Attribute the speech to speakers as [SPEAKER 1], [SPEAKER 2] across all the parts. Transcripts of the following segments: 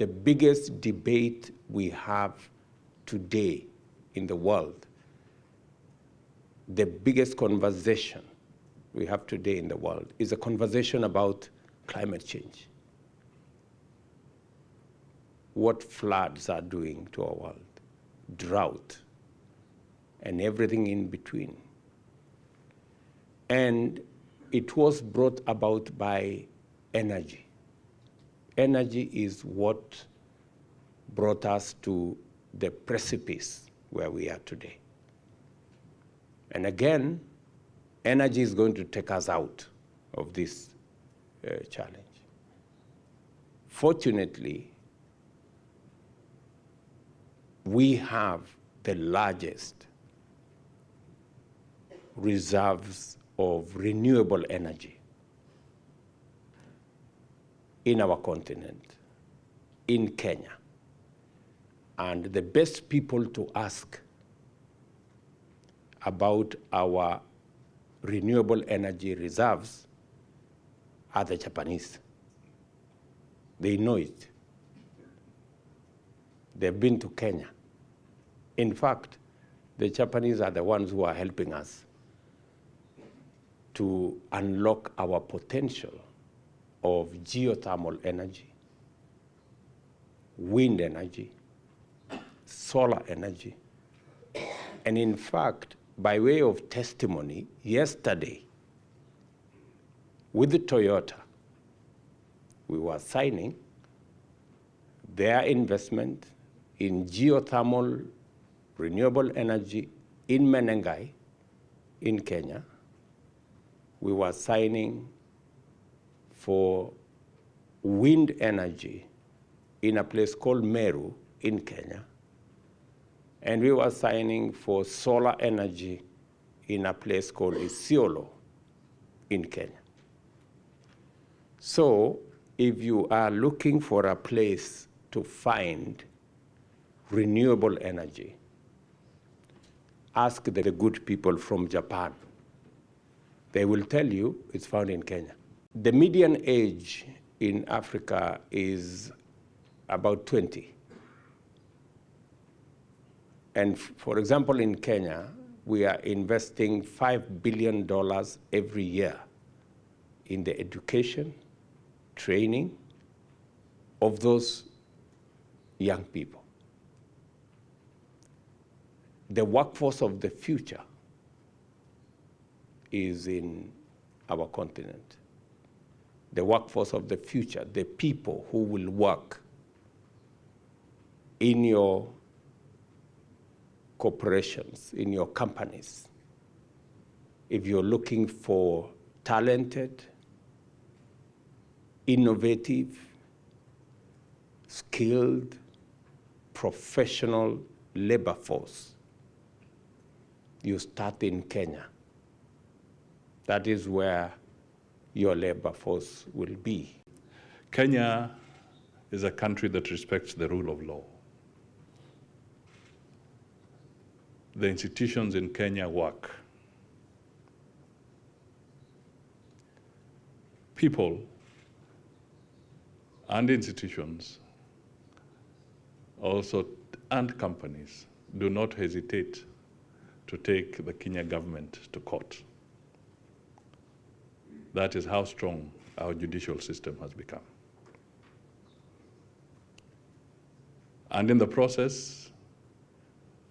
[SPEAKER 1] the biggest debate we have today in the world, the biggest conversation we have today in the world is a conversation about climate change. What floods are doing to our world, drought, and everything in between. And it was brought about by energy. Energy is what brought us to the precipice where we are today. And again, energy is going to take us out of this challenge. Fortunately, we have the largest reserves of renewable energy in our continent, in Kenya. And the best people to ask about our renewable energy reserves are the Japanese. They know it. They've been to Kenya. In fact, the Japanese are the ones who are helping us to unlock our potential of geothermal energy, wind energy, solar energy. And in fact, by way of testimony, yesterday, with the Toyota, we were signing their investment in geothermal renewable energy in Menengai, in Kenya. We were signing for wind energy in a place called Meru in Kenya. And we were signing for solar energy in a place called Isiolo in Kenya. So if you are looking for a place to find renewable energy, ask the good people from Japan. They will tell you it's found in Kenya. The median age in Africa is about 20. And for example, in Kenya, we are investing $5 billion every year in the education, training of those young people. The workforce of the future is in our continent. The workforce of the future, the people who will work in your corporations, in your companies. If you're looking for talented, innovative, skilled, professional labor force, you start in Kenya. That is where your labor force will be.
[SPEAKER 2] Kenya is a country that respects the rule of law. The institutions in Kenya work. People and institutions also, and companies, do not hesitate to take the Kenya government to court. That is how strong our judicial system has become. And in the process,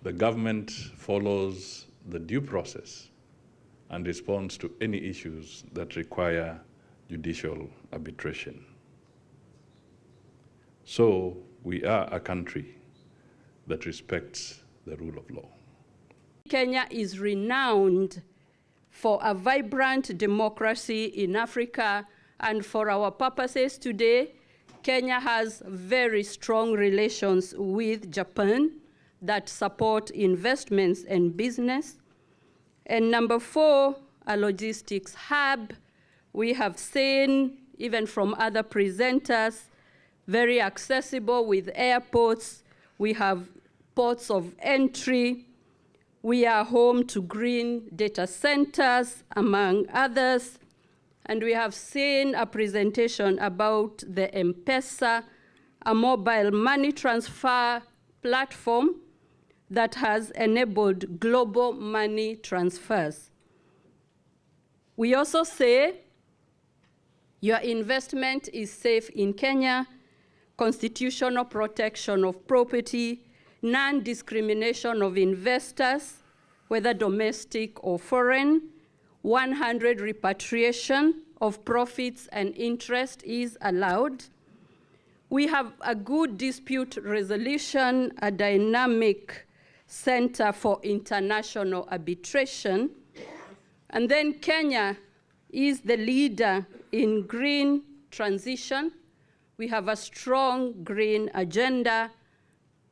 [SPEAKER 2] the government follows the due process and responds to any issues that require judicial arbitration. So we are a country that respects the rule of law.
[SPEAKER 3] Kenya is renowned for a vibrant democracy in Africa, and for our purposes today, Kenya has very strong relations with Japan that support investments and business. And number 4, a logistics hub. We have seen, even from other presenters, very accessible with airports. We have ports of entry. We are home to green data centers, among others. And we have seen a presentation about the M-Pesa a mobile money transfer platform that has enabled global money transfers. We also say your investment is safe in Kenya, constitutional protection of property, non-discrimination of investors, whether domestic or foreign, 100 repatriation of profits and interest is allowed. We have a good dispute resolution, a dynamic center for international arbitration. And then Kenya is the leader in green transition. We have a strong green agenda.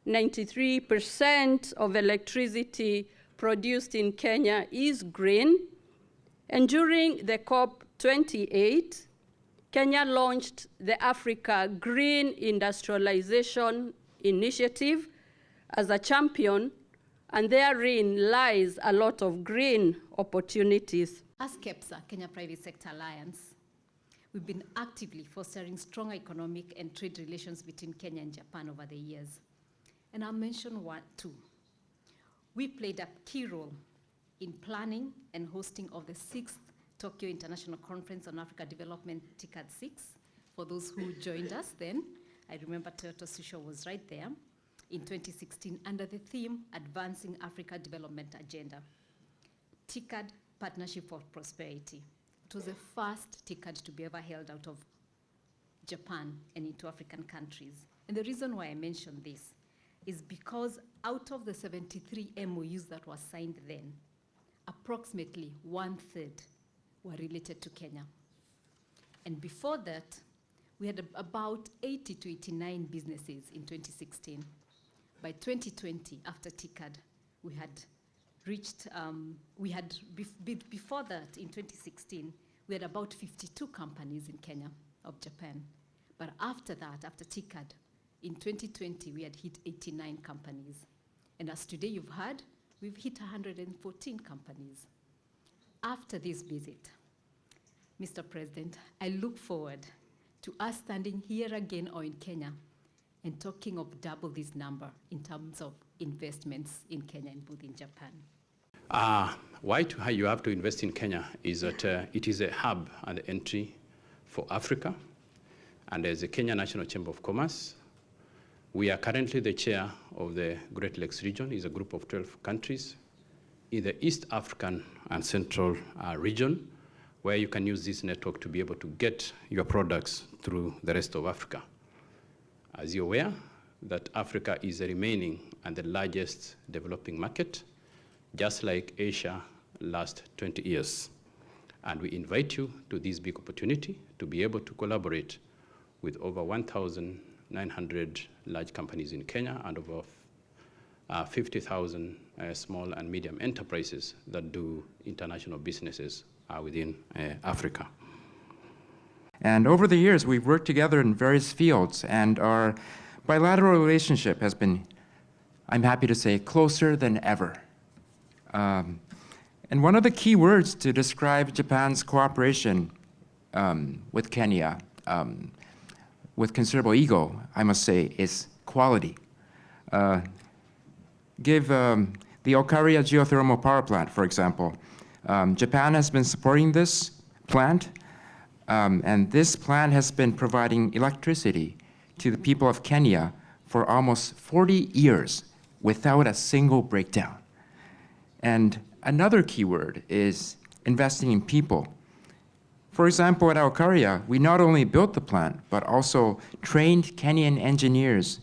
[SPEAKER 3] 93% of electricity produced in Kenya is green. And during the COP28, Kenya launched the Africa Green Industrialization Initiative as a champion, and therein lies a lot of green opportunities.
[SPEAKER 4] As KEPSA, Kenya Private Sector Alliance, we've been actively fostering strong economic and trade relations between Kenya and Japan over the years. And I'll mention two. We played a key role in planning and hosting of the 6th Tokyo International Conference on Africa Development, TICAD 6. For those who joined us then, I remember Toyoto Susho was right there, in 2016 under the theme Advancing Africa Development Agenda. TICAD Partnership for Prosperity. It was the first TICAD to be ever held out of Japan and into African countries. And the reason why I mention this is because out of the 73 MOUs that were signed then, approximately 1/3 were related to Kenya. And before that, we had about 80 to 89 businesses in 2016. By 2020, after TICAD, we had reached, before that, in 2016, we had about 52 companies in Kenya of Japan. But after that, after TICAD, in 2020, we had hit 89 companies. And as today you've heard, we've hit 114 companies. After this visit, Mr. President, I look forward to us standing here again or in Kenya and talking of double this number in terms of investments in Kenya and both in Japan.
[SPEAKER 5] Why you have to invest in Kenya is that it is a hub and entry for Africa. And as the Kenya National Chamber of Commerce, we are currently the chair of the Great Lakes region. It's a group of 12 countries in the East African and Central region, where you can use this network to be able to get your products through the rest of Africa. As you're aware, that Africa is the remaining and the largest developing market, just like Asia last 20 years. And we invite you to this big opportunity to be able to collaborate with over 1,900 large companies in Kenya and over 50,000 small and medium enterprises that do international businesses within Africa.
[SPEAKER 6] And over the years, we've worked together in various fields, and our bilateral relationship has been, I'm happy to say, closer than ever. And one of the key words to describe Japan's cooperation with Kenya, with considerable ego, I must say, is quality. Give the Okaria geothermal power plant, for example. Japan has been supporting this plant, and this plant has been providing electricity to the people of Kenya for almost 40 years without a single breakdown. And another key word is investing in people. For example, at Okaria, we not only built the plant, but also trained Kenyan engineers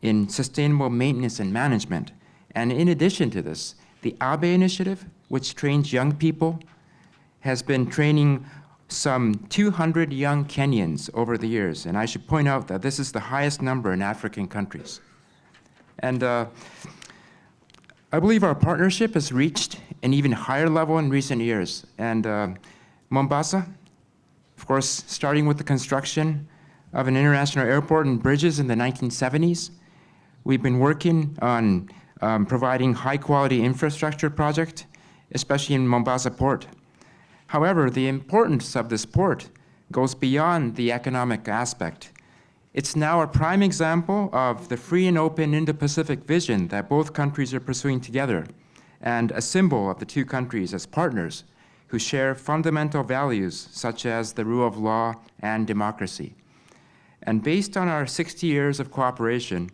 [SPEAKER 6] in sustainable maintenance and management. And in addition to this, the Abe Initiative, which trains young people, has been training some 200 young Kenyans over the years. And I should point out that this is the highest number in African countries. And I believe our partnership has reached an even higher level in recent years. And Mombasa, of course, starting with the construction of an international airport and bridges in the 1970s, we've been working on providing high-quality infrastructure project, especially in Mombasa Port. However, the importance of this port goes beyond the economic aspect. It's now a prime example of the free and open Indo-Pacific vision that both countries are pursuing together, and a symbol of the two countries as partners who share fundamental values such as the rule of law and democracy. And based on our 60 years of cooperation,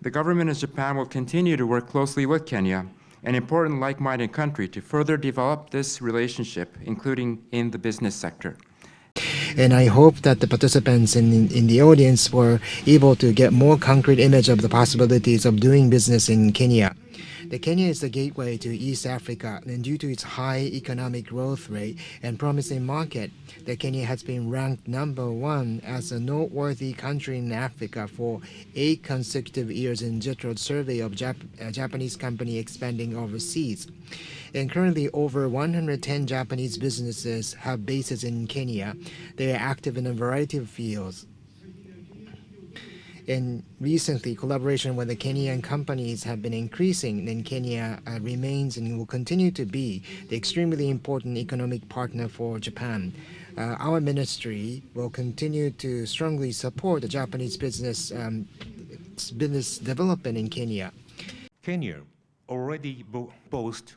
[SPEAKER 6] the government of Japan will continue to work closely with Kenya, an important like-minded country, to further develop this relationship, including in the business sector.
[SPEAKER 7] And I hope that the participants in the audience were able to get more concrete image of the possibilities of doing business in Kenya. The Kenya is the gateway to East Africa, and due to its high economic growth rate and promising market, the Kenya has been ranked #1 as a noteworthy country in Africa for 8 consecutive years in JETRO's survey of Japanese company expanding overseas. And currently, over 110 Japanese businesses have bases in Kenya. They are active in a variety of fields. And recently, collaboration with the Kenyan companies have been increasing, and Kenya remains and will continue to be the extremely important economic partner for Japan. Our ministry will continue to strongly support the Japanese business development in Kenya.
[SPEAKER 8] Kenya already boasts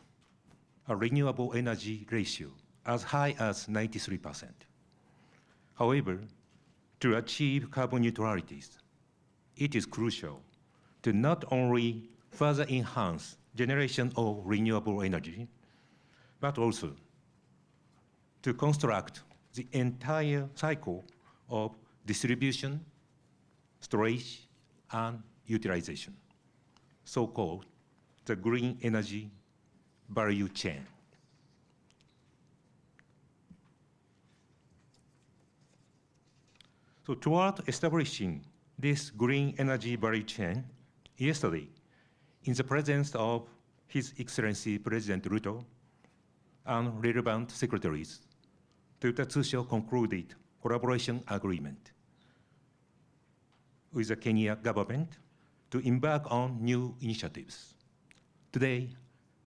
[SPEAKER 8] a renewable energy ratio as high as 93%. However, to achieve carbon neutrality, it is crucial to not only further enhance generation of renewable energy, but also to construct the entire cycle of distribution, storage, and utilization, so-called the green energy value chain. So toward establishing this green energy value chain, yesterday, in the presence of His Excellency President RUTO and relevant secretaries, Toyota Tsusho concluded collaboration agreement with the Kenya government to embark on new initiatives. Today,